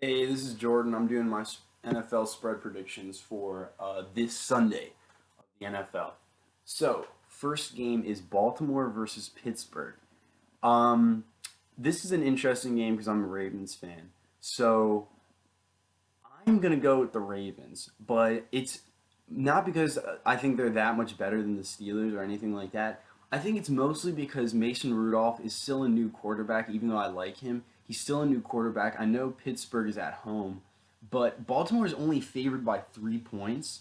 Hey, this is Jordan. I'm doing my NFL spread predictions for this Sunday of the NFL. So, first game is Baltimore versus Pittsburgh. Um, this is an interesting game because I'm a Ravens fan. So, I'm going to go with the Ravens, but it's not because I think they're that much better than the Steelers or anything like that. I think it's mostly because Mason Rudolph is still a new quarterback, even though I like him. He's still a new quarterback. I know Pittsburgh is at home, but Baltimore is only favored by 3 points.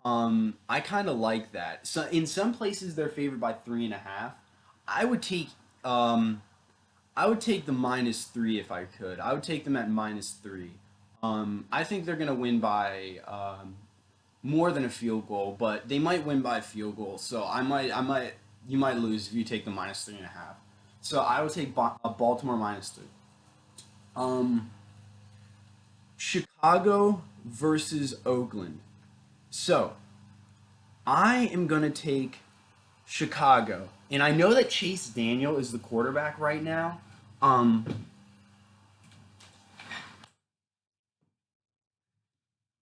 I kind of like that. So in some places they're favored by 3.5. I would take um, I would take the -3 if I could. I would take them at -3. I think they're gonna win by more than a field goal, but they might win by a field goal. So you might lose if you take the -3.5. So I would take a Baltimore -3. Um, Chicago versus Oakland. So I am gonna take Chicago, and I know that Chase Daniel is the quarterback right now. Um,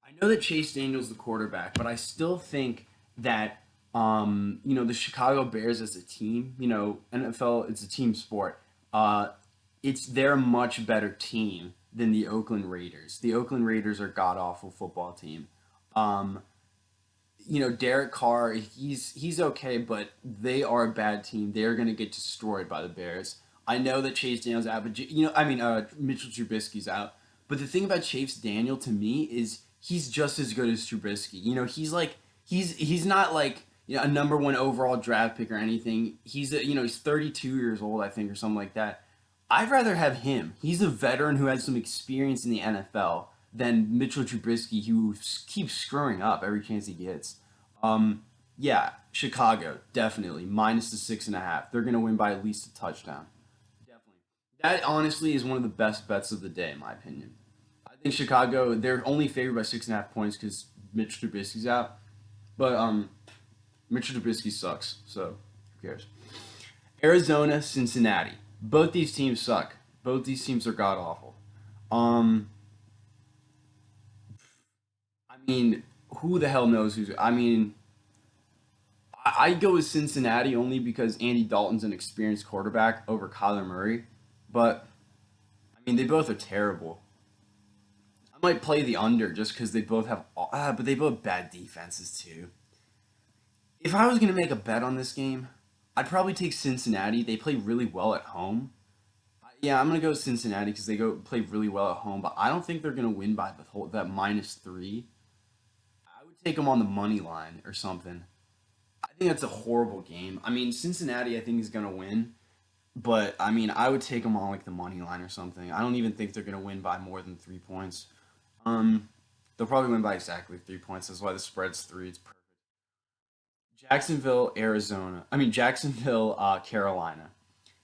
I know that Chase Daniel's the quarterback, but I still think that the Chicago Bears as a team, NFL, it's a team sport. Uh, they're a much better team than the Oakland Raiders. The Oakland Raiders are god awful football team. Um, Derek Carr, he's okay, but they are a bad team. They are going to get destroyed by the Bears. I know that Chase Daniel's out, but Mitchell Trubisky's out. But the thing about Chase Daniel to me is he's just as good as Trubisky. He's not like a number one overall draft pick or anything. He's 32 years old, I think, or something like that. I'd rather have him. He's a veteran who has some experience in the NFL than Mitchell Trubisky, who keeps screwing up every chance he gets. Um, yeah, Chicago definitely minus the 6.5. They're gonna win by at least a touchdown. Definitely. That honestly is one of the best bets of the day, in my opinion. I think Chicago they're only favored by 6.5 points because Mitch Trubisky's out, but Mitchell Trubisky sucks, so who cares? Arizona, Cincinnati. Both these teams suck. Both these teams are god awful. Um, I mean, who the hell knows who's? I mean, I go with Cincinnati only because Andy Dalton's an experienced quarterback over Kyler Murray. But I mean, they both are terrible. I might play the under just because they both have, but they both have bad defenses too. If I was gonna make a bet on this game, I'd probably take Cincinnati. They play really well at home. Yeah, I'm gonna go with Cincinnati because they go play really well at home. But I don't think they're gonna win by that -3. I would take them on the money line or something. I think that's a horrible game. I mean, Cincinnati, I think is gonna win, but I mean, I would take them on like the money line or something. I don't even think they're gonna win by more than 3 points. Um, they'll probably win by exactly 3 points. That's why the spread's 3. It's perfect. Jacksonville, Arizona. I mean, Jacksonville, Carolina.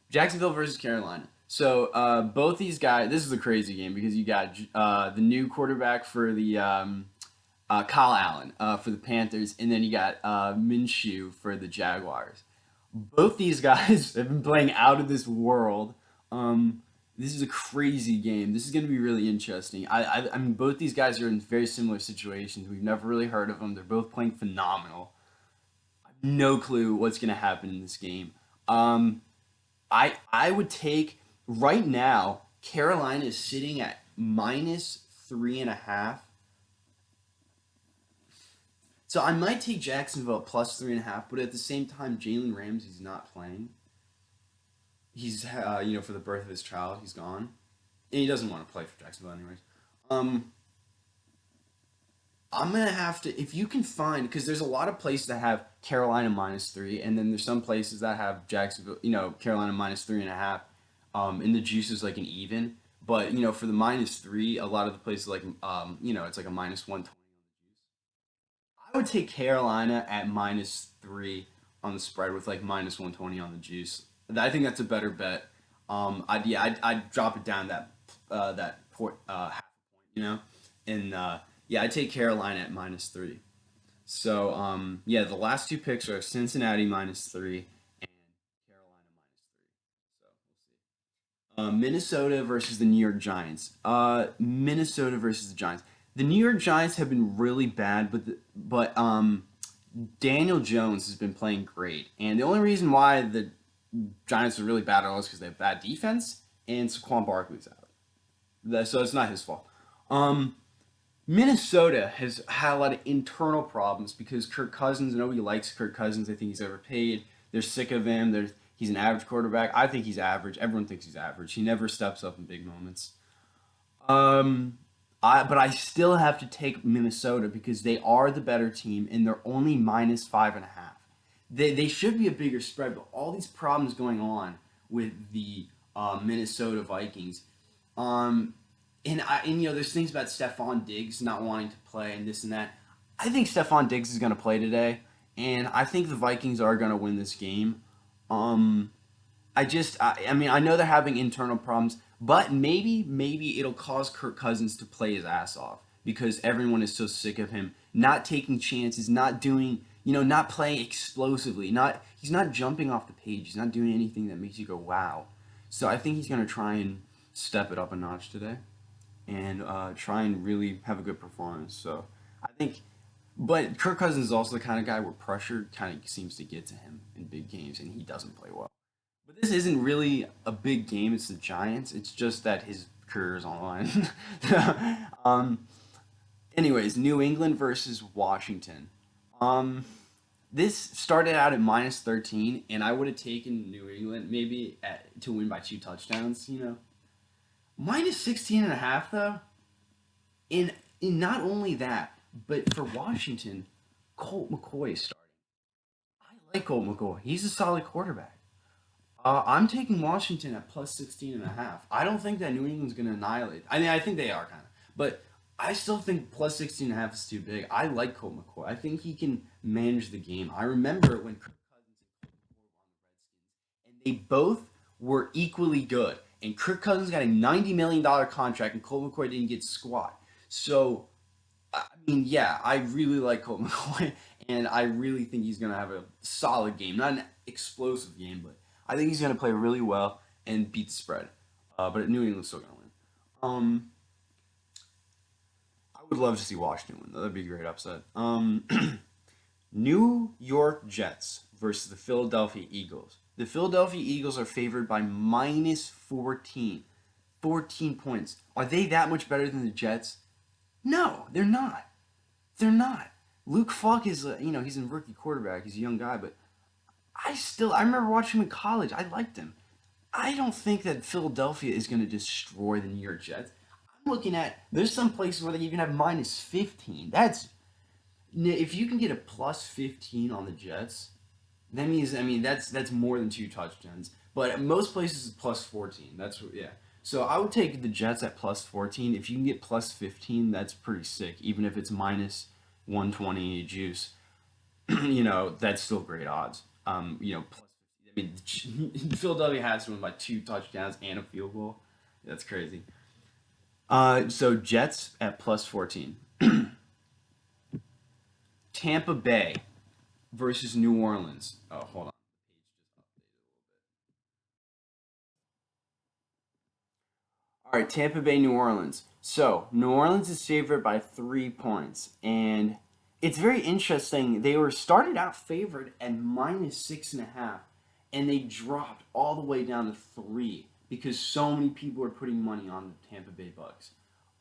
Jacksonville versus Carolina. So both these guys. This is a crazy game because you got the new quarterback for the Kyle Allen for the Panthers, and then you got Minshew for the Jaguars. Both these guys have been playing out of this world. This is a crazy game. This is going to be really interesting. I mean, both these guys are in very similar situations. We've never really heard of them. They're both playing phenomenal. No clue what's going to happen in this game. Um, I would take right now. Carolina is sitting at -3.5. So I might take Jacksonville at +3.5, but at the same time, Jalen Ramsey's not playing. He's for the birth of his child, he's gone, and he doesn't want to play for Jacksonville anyways. Um, I'm gonna have to if you can find because there's a lot of places that have Carolina -3, and then there's some places that have Jacksonville, Carolina -3.5. And the juice is like an even, but for the -3, a lot of the places like it's like a -120. I would take Carolina at -3 on the spread with like -120 on the juice. I think that's a better bet. I'd drop it down half a point, and yeah, I'd take Carolina at -3. So yeah, the last two picks are Cincinnati -3 and Carolina -3. So we'll see. Minnesota versus the New York Giants. Minnesota versus the Giants. The New York Giants have been really bad, but Daniel Jones has been playing great, and the only reason why the Giants are really bad at all is because they have bad defense and Saquon Barkley's out. So it's not his fault. Um, Minnesota has had a lot of internal problems because Kirk Cousins, nobody likes Kirk Cousins. They think he's overpaid. They're sick of him. He's an average quarterback. I think he's average. Everyone thinks he's average. He never steps up in big moments. Um, but I still have to take Minnesota because they are the better team and they're only minus 5.5. They should be a bigger spread, but all these problems going on with the Minnesota Vikings. Um, and there's things about Stephon Diggs not wanting to play and this and that. I think Stephon Diggs is going to play today, and I think the Vikings are going to win this game. Um, I mean, I know they're having internal problems, but maybe it'll cause Kirk Cousins to play his ass off because everyone is so sick of him not taking chances, not doing, not playing explosively, he's not jumping off the page, he's not doing anything that makes you go wow. So I think he's gonna try and step it up a notch today and try and really have a good performance. So I think, but Kirk Cousins is also the kind of guy where pressure kind of seems to get to him in big games, and he doesn't play well. But this isn't really a big game. It's the Giants. It's just that his career is on the line. um, anyways, New England versus Washington. Um, this started out at minus 13, and I would have taken New England to win by 2 touchdowns. Minus 16 and a half though. In not only that, but for Washington, Colt McCoy is starting. I like Colt McCoy. He's a solid quarterback. I'm taking Washington at plus 16 and a half. I don't think that New England's going to annihilate. I mean, I think they are kind of. But I still think plus 16 and a half is too big. I like Colt McCoy. I think he can manage the game. I remember when Kirk Cousins and Colt McCoy were on the Redskins, and they both were equally good. And Kirk Cousins got a $90 million contract, and Colt McCoy didn't get squat. So I mean, yeah, I really like Colt McCoy, and I really think he's going to have a solid game. Not an explosive game, but I think he's going to play really well and beat the spread. But New England's still going to win. Um, I would love to see Washington win, though. That'd be a great upset. New York Jets versus the Philadelphia Eagles. The Philadelphia Eagles are favored by minus 14. 14 points. Are they that much better than the Jets? No, they're not. They're not. Luke Falk is, he's a rookie quarterback. He's a young guy, but I remember watching him in college. I liked him. I don't think that Philadelphia is going to destroy the New York Jets. I'm looking at, there's some places where they even have minus 15. If you can get a plus 15 on the Jets, that means, I mean, that's more than 2 touchdowns. But most places it's plus 14. Yeah. So I would take the Jets at plus 14. If you can get plus 15, that's pretty sick. Even if it's minus 120 juice, that's still great odds. Plus 15. I mean, Philadelphia has to win by 2 touchdowns and a field goal. That's crazy. So Jets at plus 14. Tampa Bay versus New Orleans. Oh, hold on. All right, Tampa Bay, New Orleans. So New Orleans is favored by 3 points, and it's very interesting. They were started out favored at minus 6.5, and they dropped all the way down to 3 because so many people are putting money on the Tampa Bay Bucks.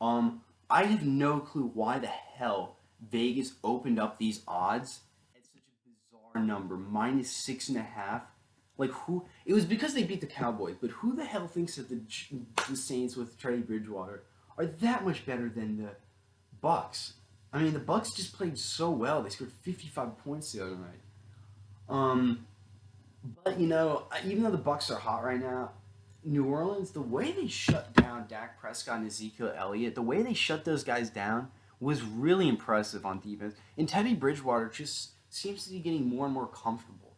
I have no clue why the hell Vegas opened up these odds at such a bizarre number, minus 6.5. Like who? It was because they beat the Cowboys, but who the hell thinks that the Saints with Teddy Bridgewater are that much better than the Bucks? I mean, the Bucks just played so well; they scored 55 points the other night. Um, but even though the Bucks are hot right now, New Orleans, the way they shut down Dak Prescott and Ezekiel Elliott, the way they shut those guys down was really impressive on defense. And Teddy Bridgewater just seems to be getting more and more comfortable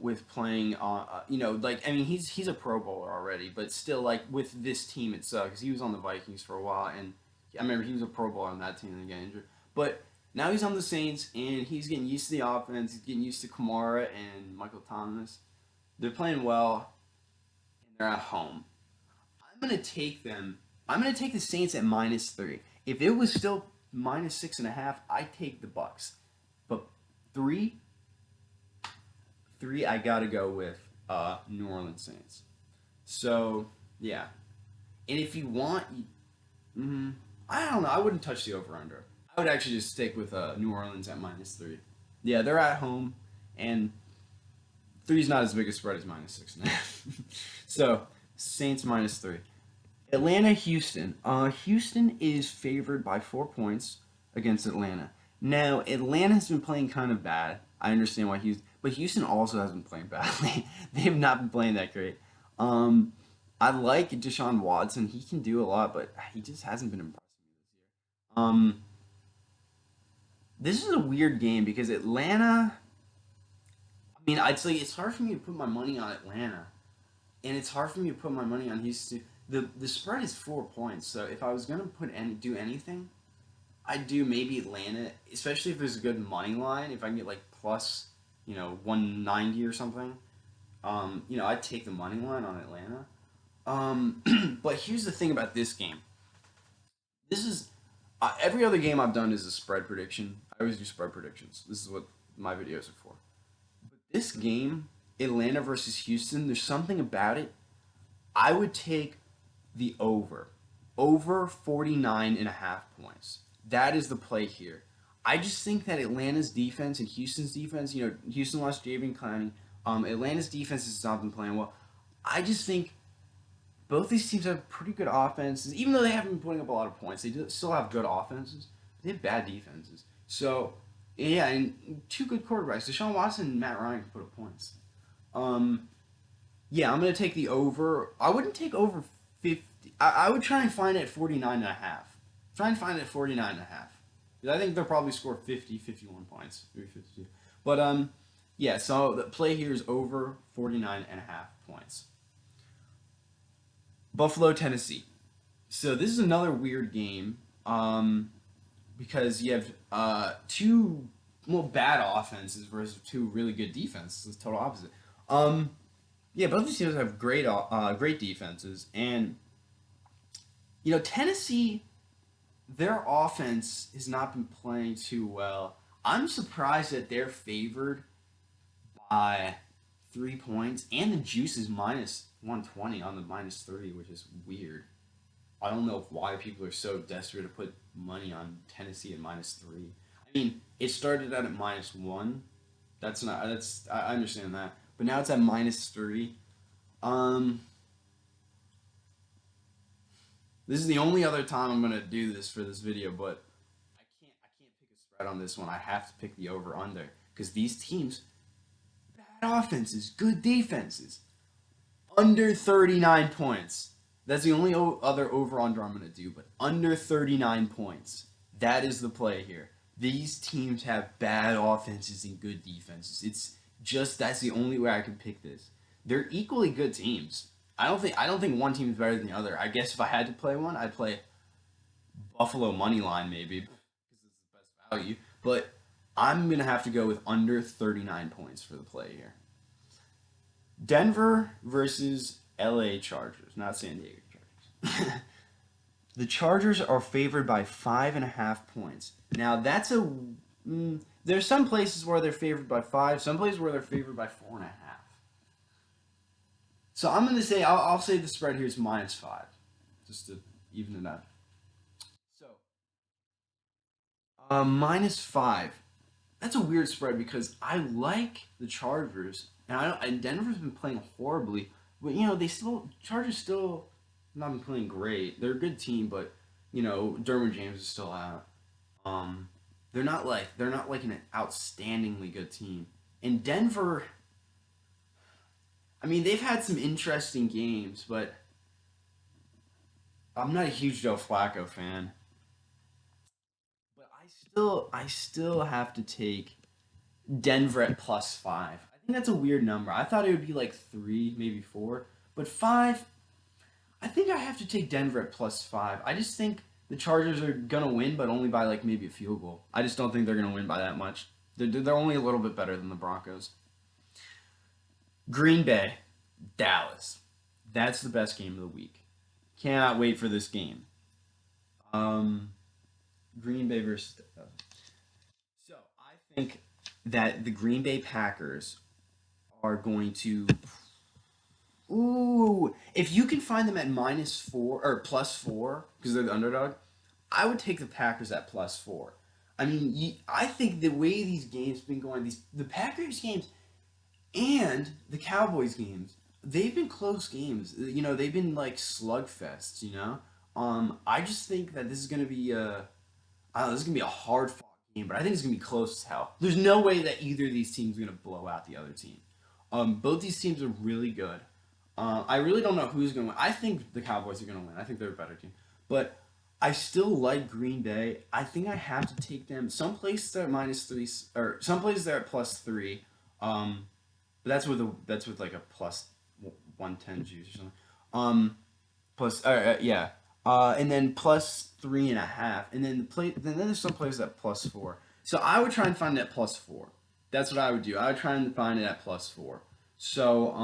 with playing like I mean he's a Pro Bowler already, but still like with this team itself because he was on the Vikings for a while and I remember he was a Pro Bowler on that team and then got injured. But now he's on the Saints and he's getting used to the offense. He's getting used to Kamara and Michael Thomas. They're playing well and they're at home. I'm gonna take them. I'm gonna take the Saints at -3. If it was still -6.5, I'd take the Bucks. But three, three, I gotta go with New Orleans Saints. So yeah, and if you want, mm, I don't know. I wouldn't touch the over under. I would actually just stick with New Orleans at -3. Yeah, they're at home, and three's not as big a spread as -6.5. So Saints -3. Atlanta, Houston. Houston is favored by 4 points against Atlanta. Now, Atlanta has been playing kind of bad. I understand why Houston, but Houston also has been playing badly. They have not been playing that great. Um, I like Deshaun Watson. He can do a lot, but he just hasn't been impressive this year. This is a weird game because Atlanta. I mean, I'd say it's hard for me to put my money on Atlanta, and it's hard for me to put my money on Houston. The spread is 4 points, so if I was gonna do anything, I'd do maybe Atlanta, especially if there's a good money line. If I can get like plus, 190 or something. I'd take the money line on Atlanta. But here's the thing about this game. This is every other game I've done is a spread prediction. I always do spread predictions. This is what my videos are for. But this game, Atlanta versus Houston, there's something about it. I would take the over 49.5 points. That is the play here. I just think that Atlanta's defense and Houston's defense, Houston lost Javion Clowney. Atlanta's defense has not been playing well. I just think both these teams have pretty good offenses. Even though they haven't been putting up a lot of points, they still have good offenses. They have bad defenses. So, yeah, and two good quarterbacks. Deshaun Watson and Matt Ryan can put up points. Um, yeah, I'm going to take the over. I wouldn't take over 50. I would try and find it at 49.5. Try and find it at 49.5. I think they'll probably score 50, 51 points. Maybe 52. But, yeah, so the play here is over 49.5 points. Buffalo, Tennessee. So this is another weird game because you have two bad offenses versus two really good defenses. It's total opposite. Yeah, both these teams have great defenses, and Tennessee, their offense has not been playing too well. I'm surprised that they're favored by 3 points, and the juice is -120 on the -3, which is weird. I don't know why people are so desperate to put money on Tennessee at -3. I mean, it started out at -1. I understand that, but now it's at -3. Um, this is the only other time I'm gonna do this for this video, but I can't pick a spread on this one. I have to pick the over under because these teams, bad offenses, good defenses, under 39 points. That's the only other over under I'm going to do, but under 39 points. That is the play here. These teams have bad offenses and good defenses. That's the only way I can pick this. They're equally good teams. I don't think one team is better than the other. I guess if I had to play one, I'd play Buffalo money line maybe because it's the best value, but I'm going to have to go with under 39 points for the play here. Denver versus LA Chargers, not San Diego Chargers. The Chargers are favored by 5.5 points. Now there's some places where they're favored by 5, some places where they're favored by 4.5. So I'm gonna say I'll say the spread here is -5, just to even it out. So -5. That's a weird spread because I like the Chargers, and Denver's been playing horribly, but Chargers still not been playing great. They're a good team, but Derwin James is still out. They're not like an outstandingly good team. And Denver, I mean, they've had some interesting games, but I'm not a huge Joe Flacco fan. But I still have to take Denver at +5. I think that's a weird number. I thought it would be like 3, maybe 4, but 5. I think I have to take Denver at +5. I just think the Chargers are gonna win, but only by like maybe a field goal. I just don't think they're gonna win by that much. They're only a little bit better than the Broncos. Green Bay, Dallas. That's the best game of the week. Cannot wait for this game. Um, Green Bay versus. So I think that the Green Bay Packers are going to. Ooh, if you can find them at -4 or +4 because they're the underdog, I would take the Packers at +4. I mean, I think the way these games been going, these the Packers games and the Cowboys games, they've been close games. You know, they've been like slugfests. You know, I just think that this is gonna be I don't know, this is gonna be a hard fought game, but I think it's gonna be close as hell. There's no way that either of these teams are gonna blow out the other team. Both these teams are really good. I really don't know who's gonna win. I think the Cowboys are gonna win. I think they're a better team, but I still like Green Bay. I think I have to take them. Some places they're at -3, or some places they're at +3. But that's with like a plus 110 juice or something. Plus yeah. And then +3.5, and then then there's some places at +4. So I would try and find it at +4. That's what I would do. I would try and find it at +4. So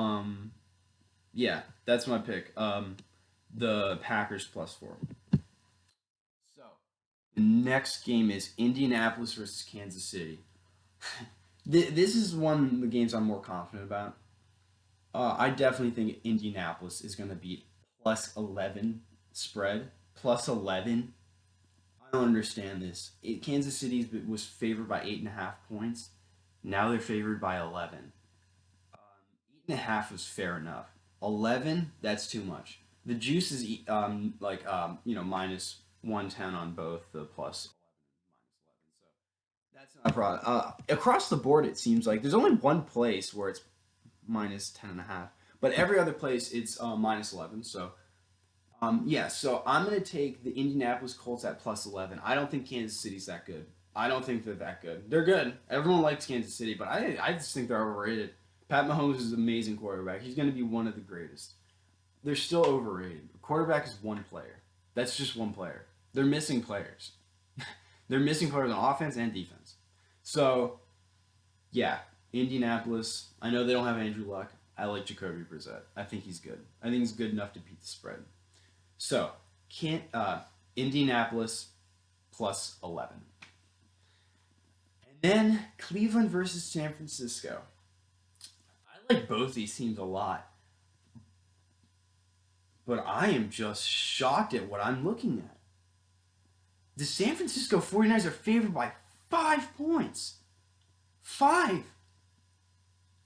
yeah, that's my pick. The Packers +4. So the next game is Indianapolis versus Kansas City. This is one of the games I'm more confident about. I definitely think Indianapolis is going to beat +11 spread. +11. I don't understand this. Kansas City was favored by 8.5 points. Now they're favored by 11. 8.5 was fair enough. 11, that's too much. The juice is like -110 on both the +11 and -11. So that's not a problem. Across the board, it seems like there's only one place where it's -10.5, but every other place it's -11. So yeah, so I'm gonna take the Indianapolis Colts at +11. I don't think Kansas City's that good. I don't think they're that good. They're good. Everyone likes Kansas City, but I just think they're overrated. Pat Mahomes is an amazing quarterback. He's gonna be one of the greatest. They're still overrated. Quarterback is one player. That's just one player. They're missing players. They're missing players on offense and defense. So yeah, Indianapolis. I know they don't have Andrew Luck. I like Jacoby Brissett. I think he's good. I think he's good enough to beat the spread. So, can't Indianapolis +11. And then Cleveland versus San Francisco. I like both these teams a lot, but I am just shocked at what I'm looking at. The San Francisco 49ers are favored by 5 points. Five.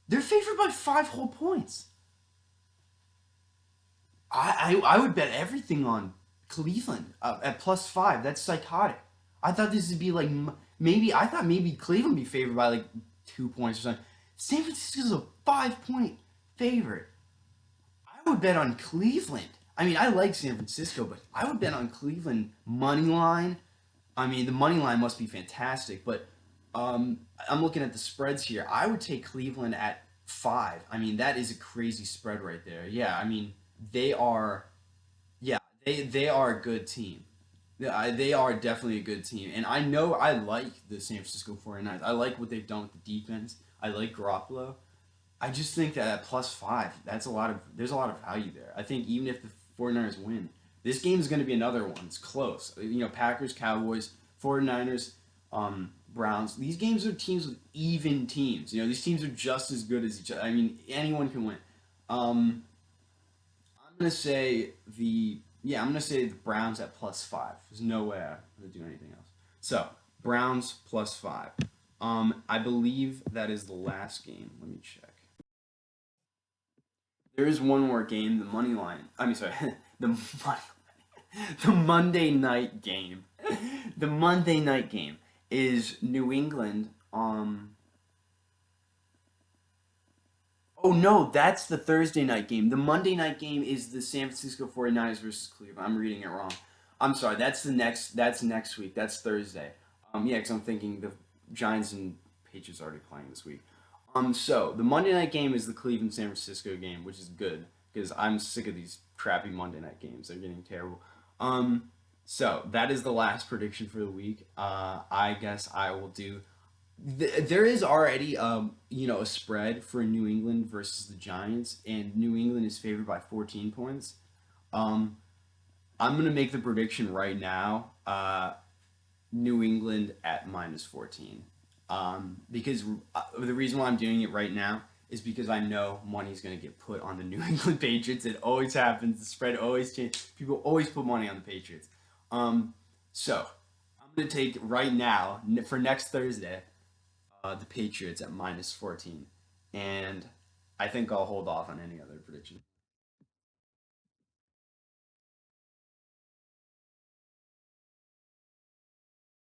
They're favored by 5 whole points. I would bet everything on Cleveland at +5. That's psychotic. I thought this would be like maybe I thought maybe Cleveland would be favored by like 2 points or something. San Francisco's a 5 point favorite. I would bet on Cleveland. I mean, I like San Francisco, but I would bet on Cleveland money line. I mean, the money line must be fantastic, but I'm looking at the spreads here. I would take Cleveland at 5. I mean, that is a crazy spread right there. Yeah, I mean, they are, yeah, they are a good team. Yeah, they are definitely a good team. And I know I like the San Francisco 49ers. I like what they've done with the defense. I like Garoppolo. I just think that at +5, there's a lot of value there. I think even if the 49ers win, this game is going to be another one. It's close. You know, Packers, Cowboys, 49ers, Browns. These games are teams with even teams. You know, these teams are just as good as each other. I mean, anyone can win. Um, I'm gonna say I'm gonna say the Browns at +5. There's no way I'm gonna do anything else. So Browns +5. I believe that is the last game. Let me check. There is one more game, the money line. I mean, sorry, the money, the Monday night game. The Monday night game is New England. Oh no, that's the Thursday night game. The Monday night game is the San Francisco 49ers versus Cleveland. I'm reading it wrong. I'm sorry. That's next week. That's Thursday. Yeah, because I'm thinking the Giants and Patriots are already playing this week. So the Monday night game is the Cleveland San Francisco game, which is good because I'm sick of these crappy Monday night games. They're getting terrible. So that is the last prediction for the week. I guess I will do. There is already a spread for New England versus the Giants, and New England is favored by 14 points. Um, I'm gonna make the prediction right now. New England at -14. Because the reason why I'm doing it right now is because I know money's going to get put on the New England Patriots. It always happens. The spread always changes. People always put money on the Patriots. So I'm going to take right now for next Thursday the Patriots at -14, and I think I'll hold off on any other prediction.